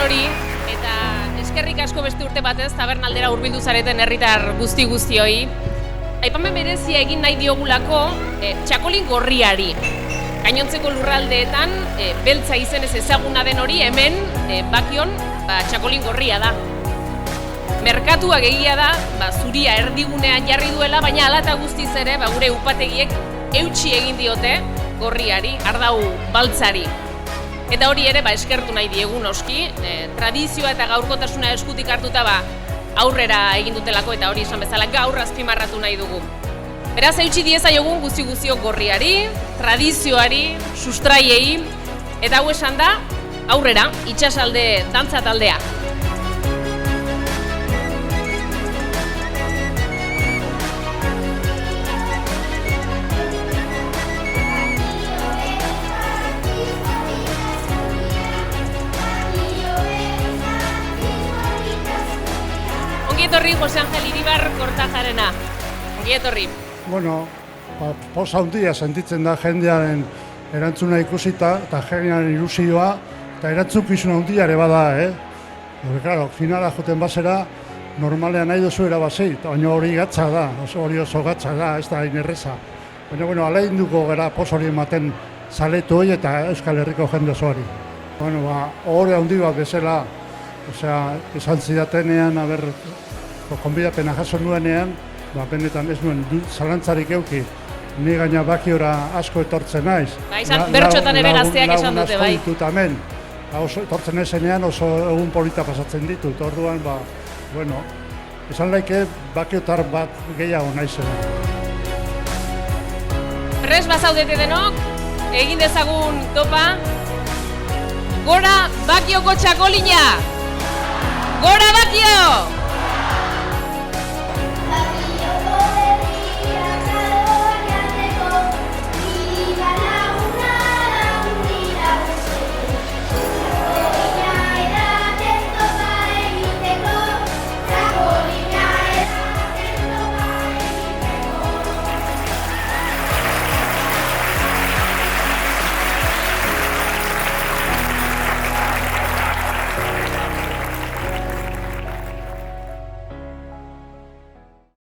denori, eta eskerrik asko beste urte batez tabernaldera hurbildu zareten herritar guzti-guztioi. Aipamen berezia egin nahi diogulako txakolin gorriari. Gainontzeko lurraldeetan beltza izenez ezaguna den hori hemen Bakion txakolin gorria da. Merkatuak egia da, zuria erdigunean jarri duela, baina hala eta guztiz ere gure upategiek eutsi egin diote gorriari, ardau baltzari. Eta hori ere eskertu nahi diegu noski, tradizioa eta gaurkotasuna eskutik hartuta aurrera egin dutelako eta hori esan bezala gaur azpimarratu nahi dugu. Beraz, eutsi diezaiogun guzti-guztiok gorriari, tradizioari, sustraiei, eta hau esan da, aurrera, itsasalde dantza taldea. Ongi etorri Jose Angel Iribar Kortajarena. Ongi etorri. Bueno, posa handia sentitzen da jendearen erantzuna ikusita eta jendearen ilusioa eta erantzukizun handia ere bada, Claro, finala joten basera normalean nahi duzu erabasi, baina hori gatza da, hori oso gatza da, ez da hain erreza. Baina, aleinduko gara pos hori ematen zaletu hori eta Euskal Herriko jende osoari. Ohore handi bat bezala, esan zidatenean, konbidapena jaso nuenean, benetan ez nuen zalantzarik euki, ni gaina Bakiora asko etortzen naiz. Izan bertxotan ere gazteak esan dute, bai. Ditut hemen, etortzen ezenean oso egun polita pasatzen ditut, orduan, esan laike Bakiotar bat gehiago naizen. Prest bazaudete denok, egin dezagun topa, gora Bakioko txakolina! Gora Bakio!